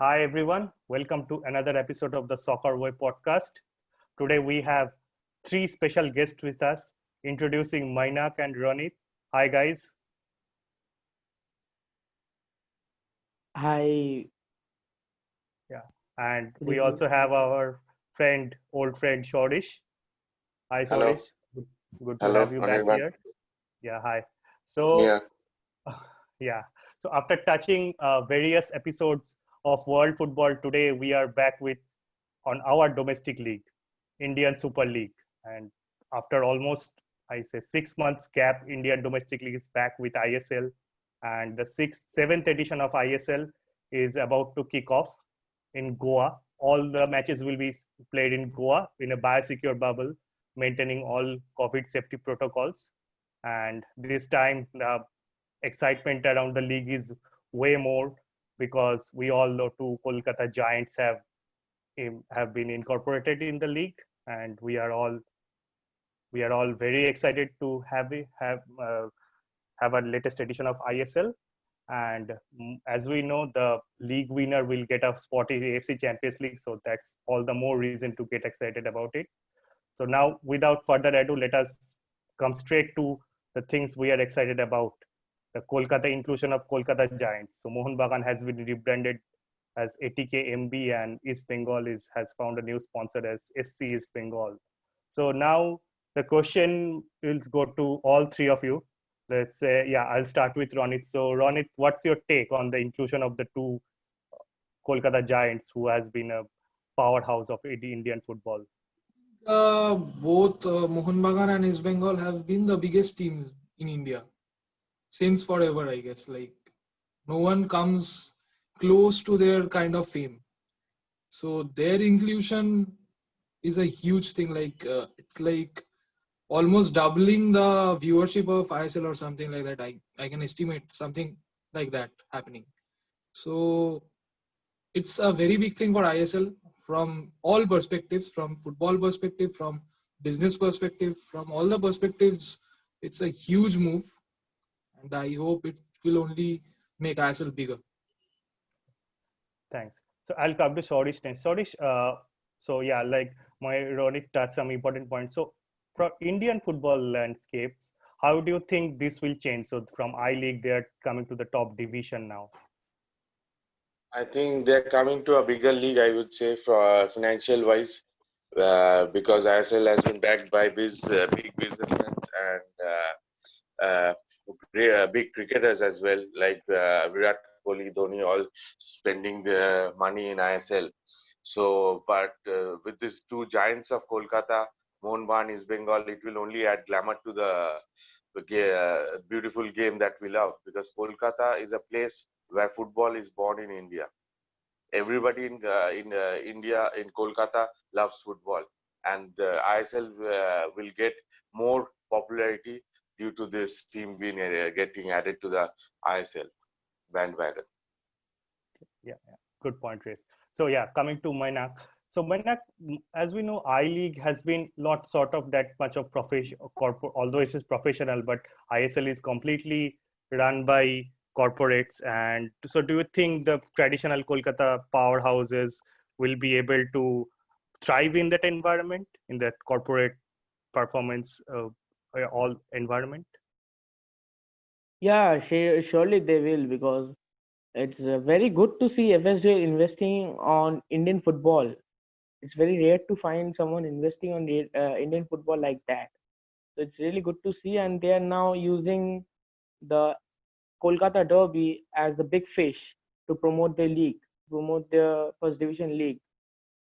Hi everyone, welcome to another episode of the Soccer Way podcast. Today we have three special guests with us, introducing Mainak and Ronit. Hi guys. Hi, Yeah, and good we evening. also have our old friend Sourish. Hi Hello, Sourish, good to have hello, you back Anirban. here. Yeah, hi. Yeah, So yeah, so after touching various episodes of world football, today we are back with on our domestic league, Indian Super League. And after almost, I say, 6 months gap, Indian domestic league is back with ISL. And the seventh edition of ISL is about to kick off in Goa. All the matches will be played in Goa in a biosecure bubble, maintaining all COVID safety protocols. And this time, the excitement around the league is way more because we all know two Kolkata Giants have been incorporated in the league, and we are all very excited to have a latest edition of ISL. And as we know, the league winner will get a spot in AFC Champions League, so that's all the more reason to get excited about it. So now, without further ado, let us come straight to the things we are excited about. The Kolkata inclusion of Kolkata Giants. So Mohun Bagan has been rebranded as ATKMB, and East Bengal has found a new sponsor as SC East Bengal. So now the question will go to all three of you. Let's say, yeah, I'll start with Ronit. So Ronit, what's your take on the inclusion of the two Kolkata Giants, who has been a powerhouse of Indian football? Both Mohun Bagan and East Bengal have been the biggest teams in India since forever, I guess. Like, no one comes close to their kind of fame. So their inclusion is a huge thing. It's like almost doubling the viewership of ISL or something like that. I can estimate something like that happening. So it's a very big thing for ISL from all perspectives, from football perspective, from business perspective, from all the perspectives. It's a huge move, and I hope it will only make ISL bigger. Thanks. So I'll come to Sorish next. Sorish, so yeah, like my Ronit touched some important points. So for Indian football landscapes, how do you think this will change? So from I League, they're coming to the top division now. I think they're coming to a bigger league, I would say, for financial wise, because ISL has been backed by big businessmen and big cricketers as well, like Virat Kohli, Dhoni, all spending their money in ISL. So, but with these two giants of Kolkata, Mohun Bagan, East Bengal, it will only add glamour to the beautiful game that we love, because Kolkata is a place where football is born in India. Everybody in India, in Kolkata, loves football, and the ISL will get more popularity due to this team being getting added to the ISL bandwagon. Yeah, good point, Race. So yeah, coming to Mainak. So Mainak, as we know, I League has been not sort of that much of corporate, although it is professional, but ISL is completely run by corporates. And so, do you think the traditional Kolkata powerhouses will be able to thrive in that environment, in that corporate performance all environment? Yeah, surely they will because it's very good to see FSJ investing on Indian football. It's very rare to find someone investing on Indian football like that. So it's really good to see, and they are now using the Kolkata Derby as the big fish to promote their league, promote their first division league.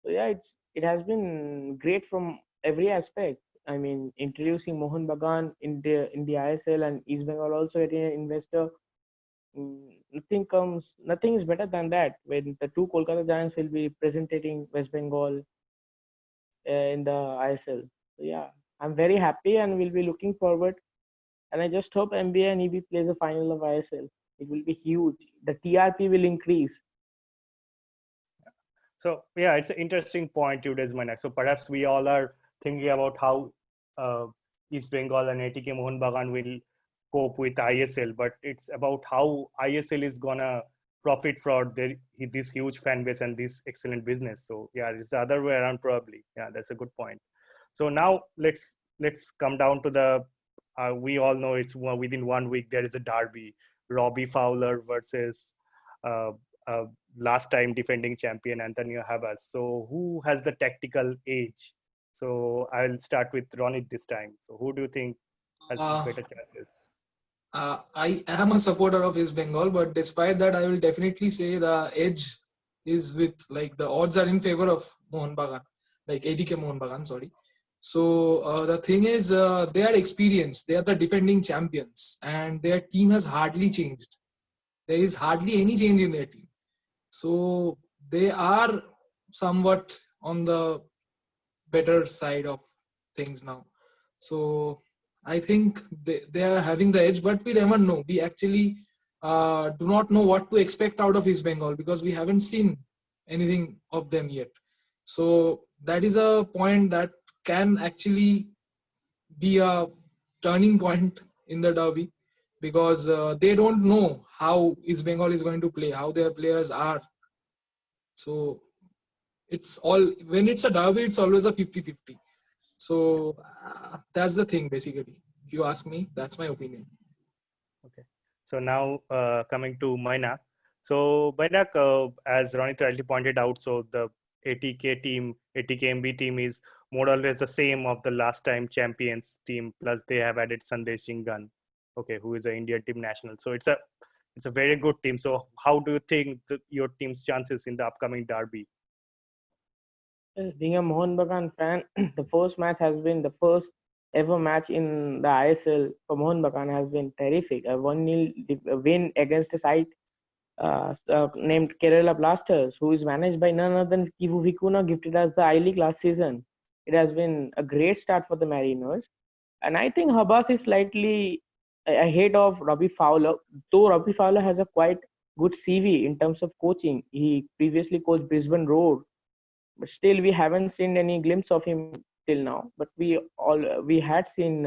So yeah, it has been great from every aspect. I mean, introducing Mohun Bagan in the ISL and East Bengal also getting an investor. Nothing is better than that when the two Kolkata Giants will be presenting West Bengal in the ISL. So yeah, I'm very happy and will be looking forward. And I just hope NBA and EB plays the final of ISL. It will be huge. The TRP will increase. So yeah, it's an interesting point you raised, Manak. So perhaps we all are thinking about how uh, East Bengal and ATK Mohun Bagan will cope with ISL, but it's about how ISL is gonna profit for this huge fan base and this excellent business. So yeah, it's the other way around probably. Yeah, that's a good point. So now let's come down to the we all know it's within 1 week there is a derby, Robbie Fowler versus uh, uh, last time defending champion Antonio Habas. So who has the tactical edge? So I'll start with Ronit this time. So who do you think has Uh, better chances? I am a supporter of East Bengal, but despite that, I will definitely say the edge is with, like, the odds are in favor of Mohun Bagan, like ATK Mohun Bagan, sorry. So the thing is, they are experienced. They are the defending champions, and their team has hardly changed. There is hardly any change in their team. So they are somewhat on the better side of things now. So I think they are having the edge, but we never know. We actually do not know what to expect out of East Bengal because we haven't seen anything of them yet. So that is a point that can actually be a turning point in the derby because they don't know how East Bengal is going to play, how their players are. So it's all, when it's a derby, it's always a 50-50. So that's the thing, basically. If you ask me, that's my opinion. Okay. So now coming to Mainak. So Mainak, as Ronit rightly pointed out, so the ATK team, ATKMB team is more or less the same of the last time champions team. Plus they have added Sandesh Jingan, okay, who is an Indian team national. So it's a very good team. So how do you think your team's chances in the upcoming derby? Being a Mohun Bagan fan, the first match has been the first ever match in the ISL for Mohun Bagan has been terrific. A 1-0 win against a side named Kerala Blasters, who is managed by none other than Kivu Vikuna, gifted us the I League last season. It has been a great start for the Mariners. And I think Habas is slightly ahead of Robbie Fowler, though Robbie Fowler has a quite good CV in terms of coaching. He previously coached Brisbane Roar, but still we haven't seen any glimpse of him till now. But we had seen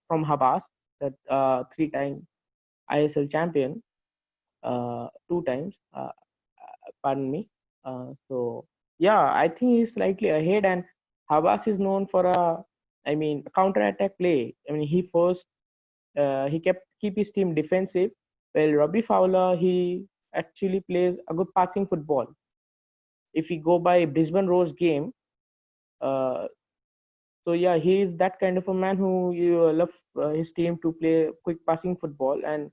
from Habas that 3-time ISL champion, 2 times. Pardon me. So yeah, I think he's slightly ahead, and Habas is known for counter attack play. I mean, he keep his team defensive. Well, Robbie Fowler, he actually plays a good passing football. If we go by Brisbane Roar's game, uh, so yeah, he is that kind of a man who you love his team to play quick passing football, and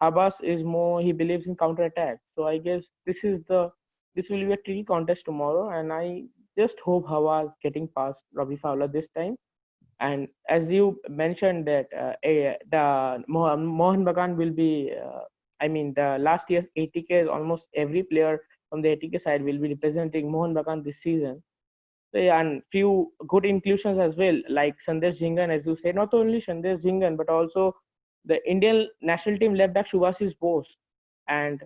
Habas is more, he believes in counter attack. So I guess this will be a tricky contest tomorrow, and I just hope Habas getting past Robbie Fowler this time. And as you mentioned that the Mohun Bagan will be, the last year's ATK, almost every player from the ATK side will be representing Mohun Bagan this season. So, yeah, and few good inclusions as well, like Sandesh Jingan, as you said, not only Sandesh Jingan, but also the Indian national team left back Shubhasish Bose. And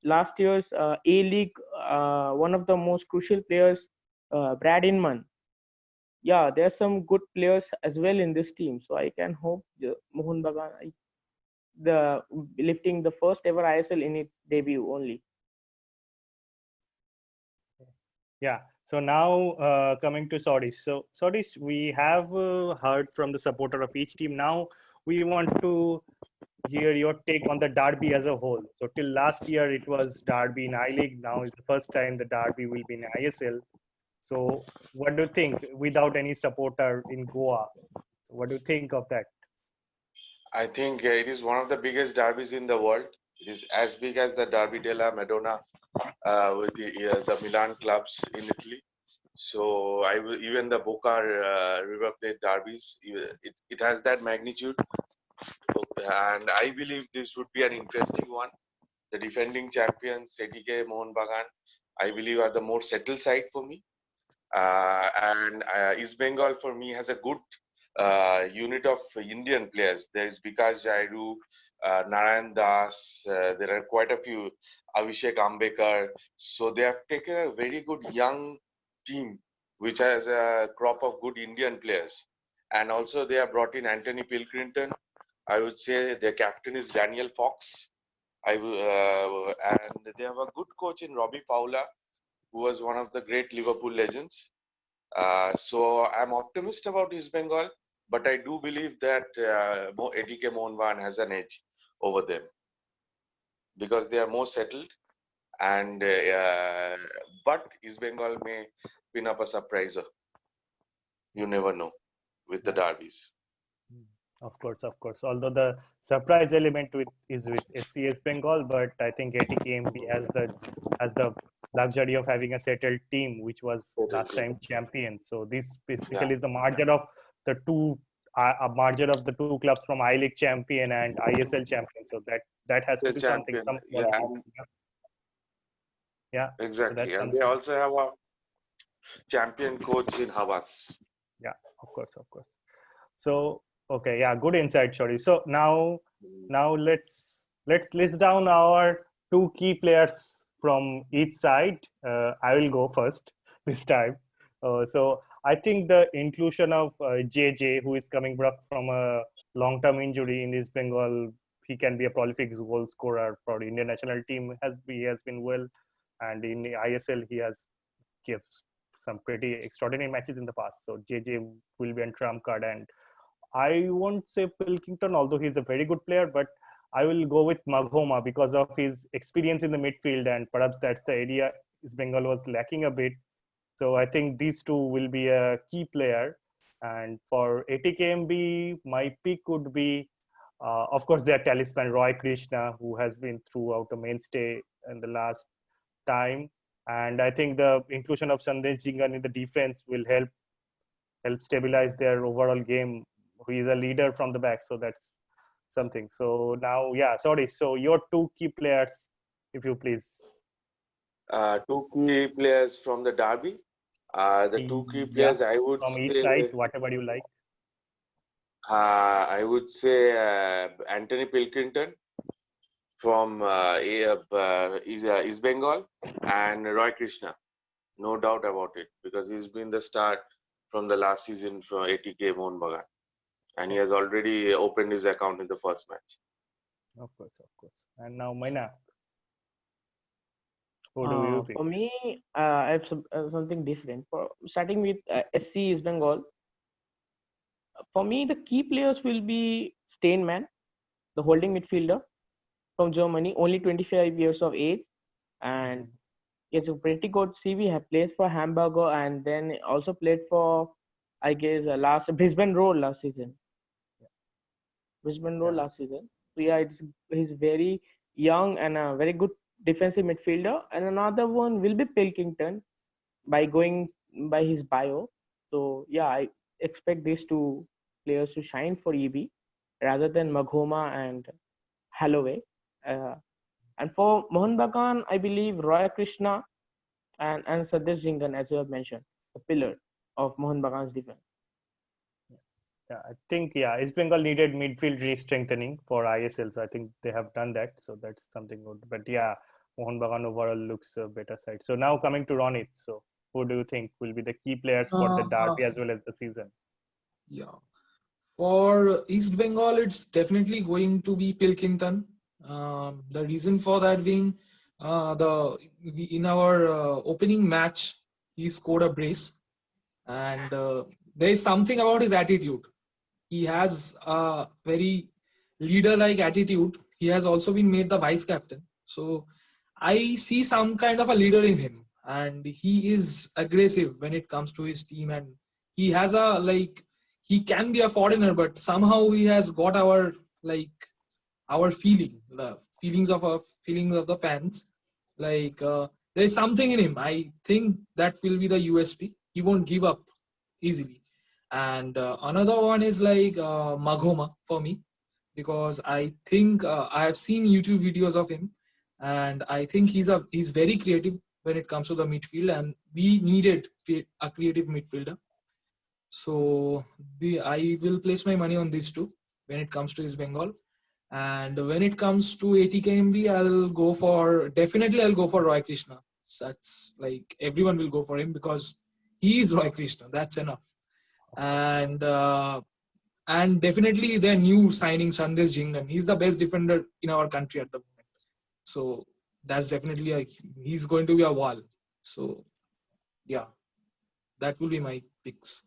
last year's A-League, one of the most crucial players, Brad Inman. Yeah, there are some good players as well in this team. So I can hope Mohun Bagan, the lifting the first ever ISL in its debut only. Yeah. So now coming to Sourish. So Sourish, we have heard from the supporter of each team. Now we want to hear your take on the derby as a whole. So till last year it was derby in I League. Now is the first time the derby will be in ISL. So what do you think without any supporter in Goa? So what do you think of that? I think it is one of the biggest derbies in the world. It is as big as the Derby della Madonna with the Milan clubs in Italy. So even the Boca River Plate derbies, it has that magnitude, and I believe this would be an interesting one. The defending champions, ATK Mohun Bagan, I believe are the more settled side for me. And East Bengal for me has a good unit of Indian players. There is Vikas Jairu, Narayan Das, there are quite a few, Abhishek Ambekar. So they have taken a very good young team which has a crop of good Indian players. And also they have brought in Anthony Pilkington. I would say their captain is Daniel Fox. And they have a good coach in Robbie Fowler, who was one of the great Liverpool legends. So I'm optimistic about East Bengal, but I do believe that ATK Mohun has an edge over them because they are more settled. And but East Bengal may pin up a surpriser. You never know with the derbies. Of course. Although the surprise element is with SC Bengal, but I think ATKMB has the luxury of having a settled team, which was last time champion. So this basically is the margin of the two a margin of the two clubs from I League champion and ISL champion. So that has to be something. Some qualities. Yeah. Exactly. So and they also have a champion coach in Havas. Yeah, of course. So okay, yeah, good insight, Shori. So now let's list down our two key players from each side. I will go first this time. So I think the inclusion of JJ, who is coming back from a long-term injury in East Bengal, he can be a prolific goal scorer for the Indian national team. He has been well, and in the ISL he has given some pretty extraordinary matches in the past. So JJ will be a trump card, and I won't say Pilkington, although he's a very good player, but I will go with Maghoma because of his experience in the midfield, and perhaps that's the area East Bengal was lacking a bit. So I think these two will be a key player. And for ATKMB, my pick would be, of course, their talisman Roy Krishna, who has been throughout a mainstay in the last time. And I think the inclusion of Sandesh Jingan in the defense will help stabilize their overall game. He is a leader from the back, so that's something. So now, yeah, sorry. So your two key players, if you please. Two key players from the derby. The two key players, I would from say, each side, whatever you like. I would say Anthony Pilkington from East Bengal and Roy Krishna. No doubt about it, because he's been the start from the last season for ATK Mohun Bagan, and he has already opened his account in the first match. Of course. And now Mainak. Who do you pick? For me, I have something different. For starting with SC East Bengal, for me the key players will be Steinman, the holding midfielder from Germany, only 25 years of age, and he has a pretty good CV. Have played for Hamburger and then also played for, I guess, Brisbane Roar last season. So yeah, he's very young and a very good defensive midfielder. And another one will be Pilkington, by going by his bio. So yeah, I expect these two players to shine for EB rather than Maghoma and Holloway. And for Mohun Bagan, I believe Roy Krishna and Sandesh Jingan, as you have mentioned, the pillar of Mohun Bagan's defense. Yeah, I think East Bengal needed midfield re-strengthening for ISL, so I think they have done that. So that's something good. But yeah, Mohun Bagan overall looks a better side. So now coming to Ronit. So who do you think will be the key players for the derby as well as the season? Yeah, for East Bengal, it's definitely going to be Pilkington. The reason for that being, in our opening match, he scored a brace, and there is something about his attitude. He has a very leader-like attitude. He has also been made the vice captain. So I see some kind of a leader in him, and he is aggressive when it comes to his team, and he has he can be a foreigner, but somehow he has got our feelings of the fans. There is something in him. I think that will be the USP. He won't give up easily. And another one is Maghoma for me, because I think I have seen YouTube videos of him, and I think he's very creative when it comes to the midfield, and we needed a creative midfielder. So I will place my money on these two when it comes to East Bengal. And when it comes to ATKMB, I'll go for Roy Krishna. That's everyone will go for him because he is Roy Krishna. That's enough. And definitely their new signing Sandesh Jingan. He's the best defender in our country at the moment. So that's definitely he's going to be a wall. So yeah, that will be my picks.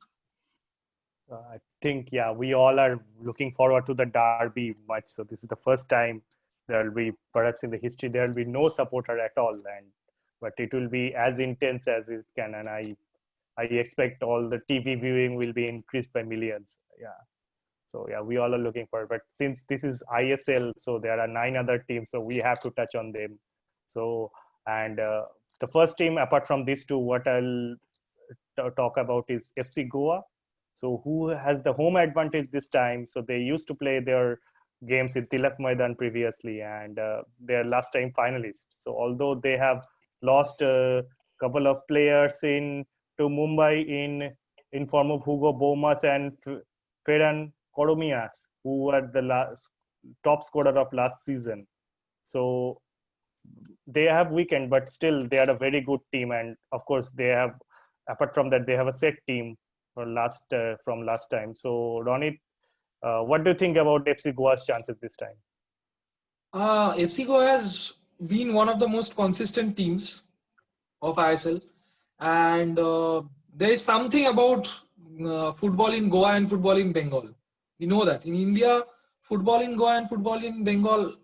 I think, yeah, we all are looking forward to the derby much. So this is the first time there will be, perhaps in the history, there will be no supporter at all, but it will be as intense as it can, and I expect all the TV viewing will be increased by millions. Yeah. So yeah, we all are looking forward. But since this is ISL, so there are 9 other teams, so we have to touch on them. So and the first team apart from these two, what I'll talk about is FC Goa. So who has the home advantage this time? So they used to play their games in Tilak Maidan previously, and they're last time finalists. So although they have lost a couple of players in to Mumbai in form of Hugo Bomas and Ferran Koromias, who were the top scorer of last season. So they have weakened, but still they are a very good team, and of course they have. Apart from that, they have a set team from last time. So Ronit, what do you think about FC Goa's chances this time? FC Goa has been one of the most consistent teams of ISL, and there is something about football in Goa and football in Bengal. We know that in India, football in Goa and football in Bengal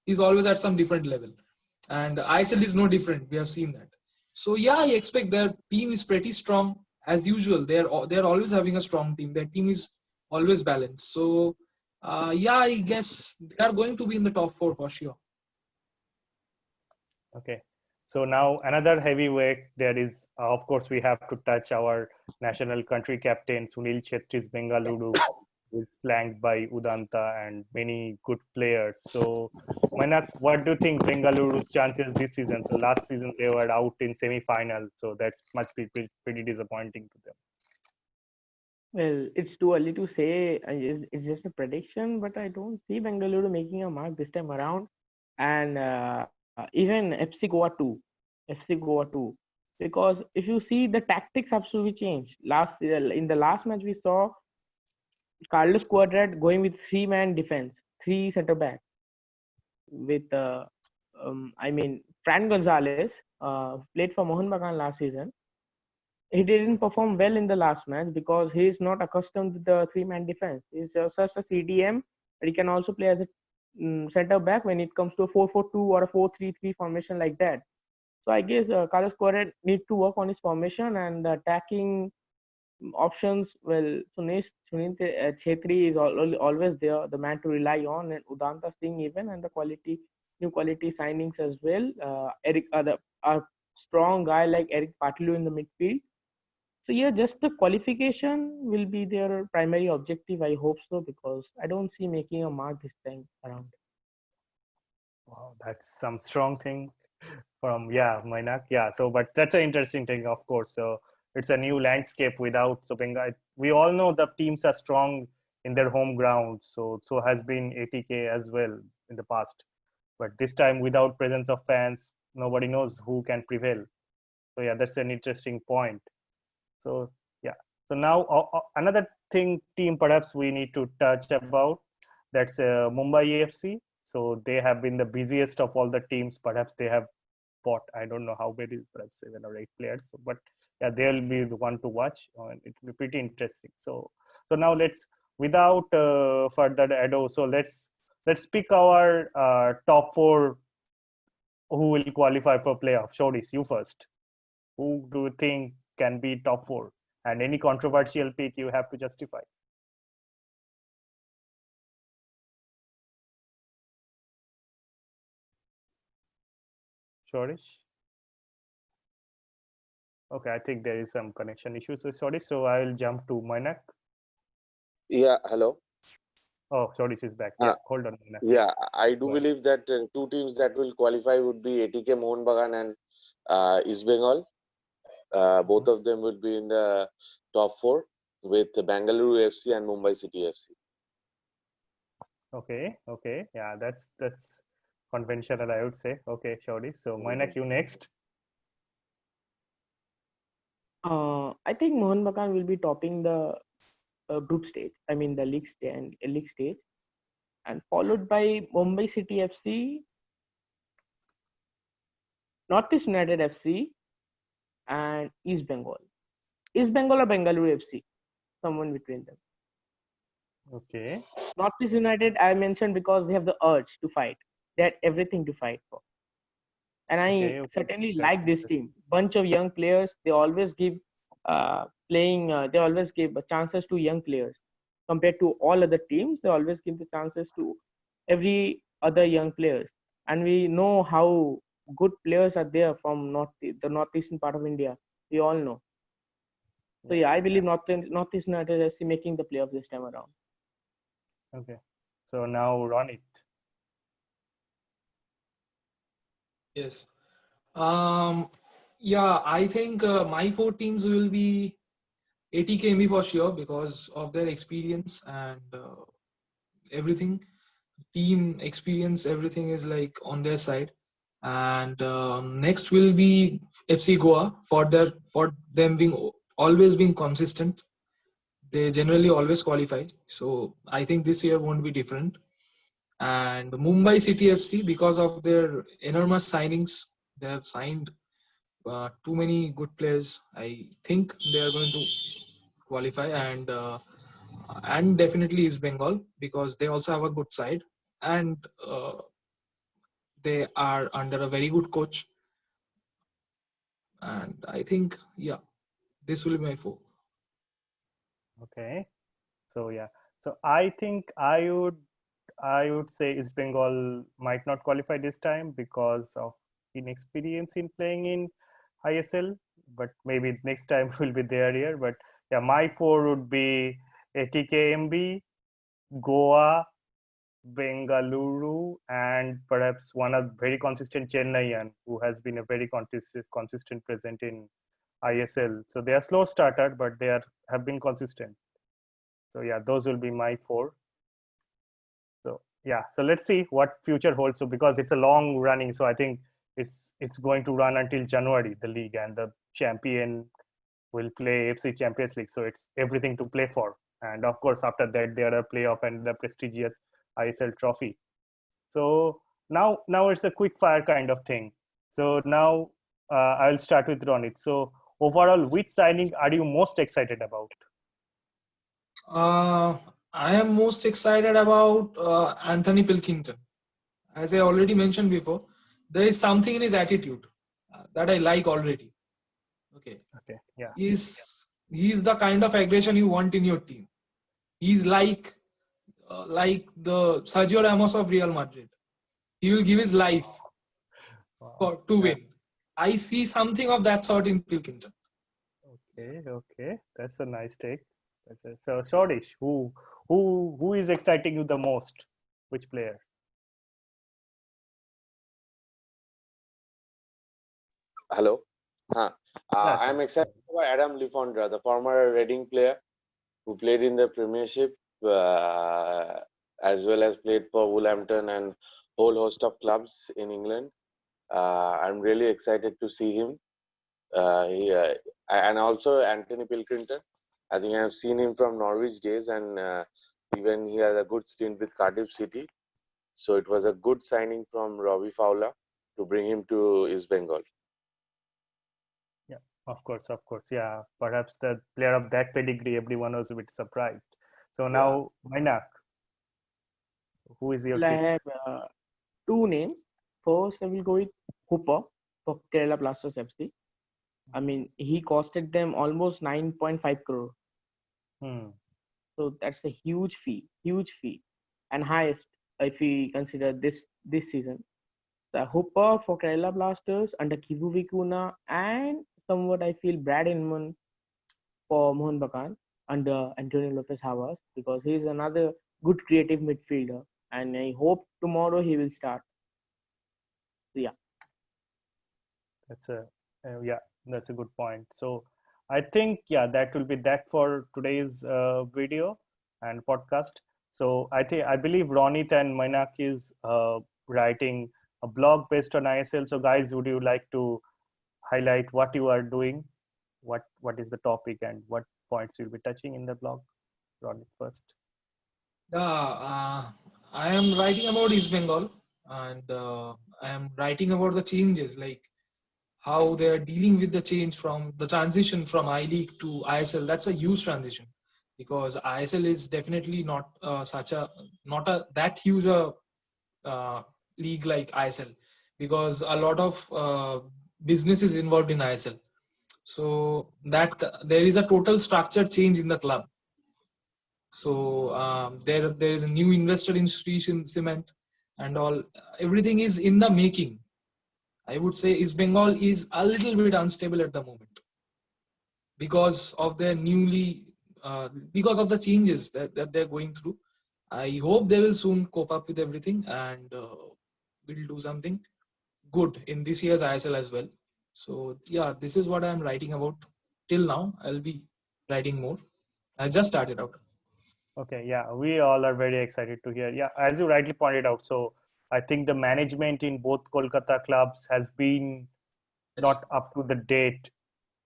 is always at some different level, and ISL is no different. We have seen that. So yeah, I expect their team is pretty strong as usual. They're always having a strong team. Their team is always balanced. So yeah, I guess they are going to be in the top 4 for sure. Okay. So now another heavyweight there is, of course, we have to touch our national country captain Sunil Chetri's Bengaluru, is flanked by Udanta and many good players. So Mainak, what do you think Bengaluru's chances this season? So last season they were out in semi-final, so that must be pretty disappointing to them. Well, it's too early to say. It's just a prediction, but I don't see Bengaluru making a mark this time around. And even FC Goa too, because if you see the tactics absolutely changed. In the last match we saw Carlos Cuadrat going with 3-man defense, 3 center back with Fran Gonzalez played for Mohun Bagan last season. He didn't perform well in the last match because he is not accustomed to the 3-man defense. He's just a CDM, but he can also play as a center back when it comes to a 4-4-2 or a 4-3-3 formation like that. So I guess Carlos Correa need to work on his formation and attacking options. Well, Sunil Chetri is always there, the man to rely on, and Udanta Singh even, and the new quality signings as well. A strong guy like Eric Patilu in the midfield. So yeah, just the qualification will be their primary objective. I hope so, because I don't see making a mark this time around. Wow, that's some strong thing from Mainak. Yeah, so but that's an interesting thing, of course. So it's a new landscape without so Bengal. We all know the teams are strong in their home ground. So has been ATK as well in the past. But this time without presence of fans, nobody knows who can prevail. So yeah, that's an interesting point. So yeah. So now another team perhaps we need to touch about, that's Mumbai AFC. So they have been the busiest of all the teams. Perhaps they have bought, I don't know how many, perhaps 7 or 8 players. So, but yeah, they'll be the one to watch, and it will be pretty interesting. So now let's, without further ado, so let's pick our top 4 who will qualify for playoff. Sourish, you first. Who do you think can be top 4? And any controversial pick you have to justify. Sourish? Okay, I think there is some connection issues with Sourish, so I will jump to Mainak. Yeah, hello. Oh, Sourish is back. Yeah, hold on. Mainak. Yeah, I do believe that 2 teams that will qualify would be ATK Mohun Bagan and East Bengal. Both of them would be in the top 4 with Bengaluru FC and Mumbai City FC. Okay. Yeah, that's conventional, I would say. Okay, Sourish. So Mainak, you next. I think Mohun Bagan will be topping the group stage. I mean the league stage, and followed by Mumbai City FC Northeast United FC and East Bengal. East Bengal or Bengaluru FC, someone between them. Okay. Northeast United, I mentioned because they have the urge to fight. They had everything to fight for. And I Okay. certainly That's like this interesting. team. Bunch of young players. They always give they always give chances to young players. Compared to all other teams, they always give the chances to every other young players. And we know how good players are there from the northeastern part of India. We all know. So yeah, I believe Northeast United FC making the playoffs this time around. Okay. So now Ronit. Yes. Yeah, I think my four teams will be ATKMB for sure because of their experience and everything. Team experience, everything is like on their side. And next will be FC Goa for them being always being consistent. They generally always qualify. So I think this year won't be different. And Mumbai City FC, because of their enormous signings, they have signed too many good players. I think they are going to qualify, and definitely East Bengal because they also have a good side, and they are under a very good coach. And I think, yeah, this will be my four. Okay. So yeah. So I think I would say East Bengal might not qualify this time because of inexperience in playing in ISL. But maybe next time will be there here. But yeah, my four would be ATKMB, Goa, Bengaluru, and perhaps one of very consistent Chennaiyan who has been a very consistent present in ISL. So they are slow starter, but they have been consistent. So yeah, those will be my four. So yeah, so let's see what future holds. So because it's a long running, so I think it's going to run until January, the league, and the champion will play FC Champions League. So it's everything to play for. And of course, after that, there are playoff and the prestigious ISL trophy. So now it's a quick fire kind of thing. So now I'll start with Ronit. So overall, which signing are you most excited about? Uh, I am most excited about Anthony Pilkington. As I already mentioned before, there is something in his attitude that I like already. Okay, Okay, yeah, he's the kind of aggression you want in your team. He's like the Sergio Ramos of Real Madrid. He will give his life wow. to Yeah. win. I see something of that sort in Pilkington. Okay, that's a nice take. So Shortish, who is exciting you the most? Which player? Hello. Huh. Yes, I'm excited about Adam Lifondra, the former Reading player who played in the Premiership as well as played for Wolverhampton and whole host of clubs in England. I'm really excited to see him. And also Anthony Pilkington. I think I've seen him from Norwich days, and even he has a good stint with Cardiff City. So it was a good signing from Robbie Fowler to bring him to East Bengal. yeah, of course, yeah. Perhaps the player of that pedigree, everyone was a bit surprised. So now, Mainak, who is your Well, I pick? have two names. First, I will go with Hooper for Kerala Blasters FC. I mean, he costed them almost 9.5 crore. Hmm. So that's a huge fee, and highest if we consider this season. The Hooper for Kerala Blasters under Kibu Vikuna, and somewhat I feel Brad Inman for Mohun Bagan under Antonio Lopez Havas, because he is another good creative midfielder, and I hope tomorrow he will start. So yeah. That's a yeah, that's a good point. So I think yeah, that will be that for today's video and podcast. So I believe Ronit and Mainak is writing a blog based on ISL. So guys, would you like to highlight what you are doing? What is the topic and what points you'll be touching in the blog? Ronit first. I am writing about East Bengal, and I am writing about the changes. Like how they are dealing with the change from the transition from I League to ISL. That's a huge transition, because ISL is definitely not that huge a league like ISL, because a lot of business is involved in ISL. So that there is a total structure change in the club. So there is a new investor in Sri Cement and all. Everything is in the making. I would say East Bengal is a little bit unstable at the moment because of their because of the changes that they're going through. I hope they will soon cope up with everything and will do something good in this year's ISL as well. So yeah, this is what I'm writing about till now. I'll be writing more. I just started out. Okay, yeah, we all are very excited to hear. Yeah, as you rightly pointed out, so I think the management in both Kolkata clubs has been not up to the date,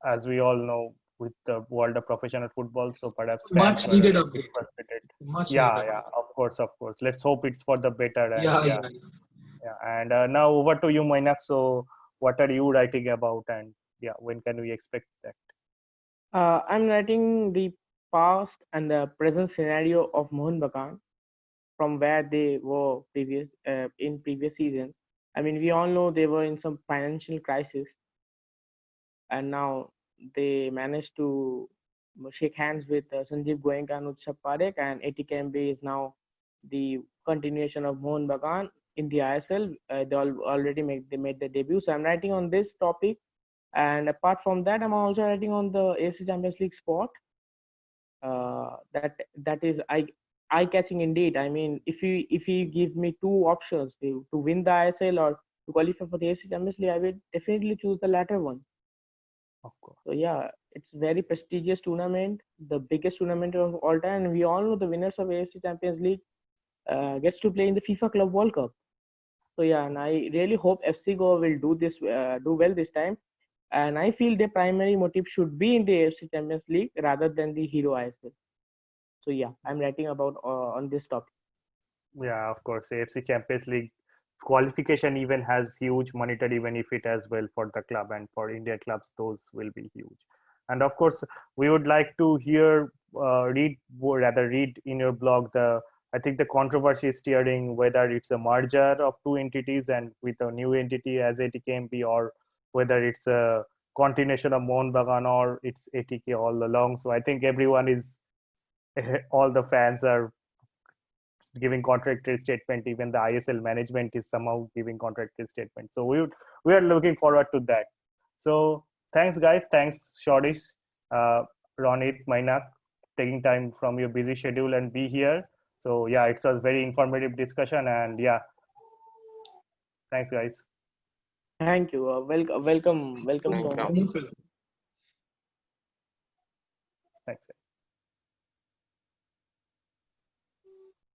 as we all know, with the world of professional football. So perhaps fans Much were a needed bit upgrade. frustrated. Much Yeah, needed. yeah, of course, of course. Let's hope it's for the better. And Yeah, yeah, yeah. yeah. And now over to you, Mainak. So what are you writing about? And yeah, when can we expect that? I'm writing the past and the present scenario of Mohun Bagan from where they were in previous seasons. I mean, we all know they were in some financial crisis, and now they managed to shake hands with Sanjeev Goenka and Utsav Parekh, and ATKMB is now the continuation of Mohun Bagan in the ISL. Already made their debut. So I'm writing on this topic, and apart from that, I'm also writing on the AFC Champions League spot. That is eye-catching indeed. I mean, if you give me two options to win the ISL or to qualify for the AFC Champions League, I will definitely choose the latter one. Of course. So yeah, it's very prestigious tournament, the biggest tournament of all time, and we all know the winners of AFC Champions League gets to play in the FIFA Club World Cup. So yeah, and I really hope FC Goa will do well this time. And I feel their primary motive should be in the AFC Champions League rather than the Hero ISL. So yeah, I'm writing about on this topic. Yeah, of course. AFC Champions League qualification even has huge monetary benefit as well for the club, and for India clubs, those will be huge. And of course, we would like to hear, read in your blog I think the controversy is steering whether it's a merger of two entities and with a new entity as ATKMB, or whether it's a continuation of Mohun Bagan or it's ATK all along. So I think everyone is, all the fans are giving contradictory statement. Even the ISL management is somehow giving contradictory statement. So we are looking forward to that. So thanks, guys. Thanks, Sourish, Ronit, Mainak, taking time from your busy schedule and be here. So yeah, it was very informative discussion, and yeah, thanks, guys. Thank you. Welcome, so much. Welcome. Thanks.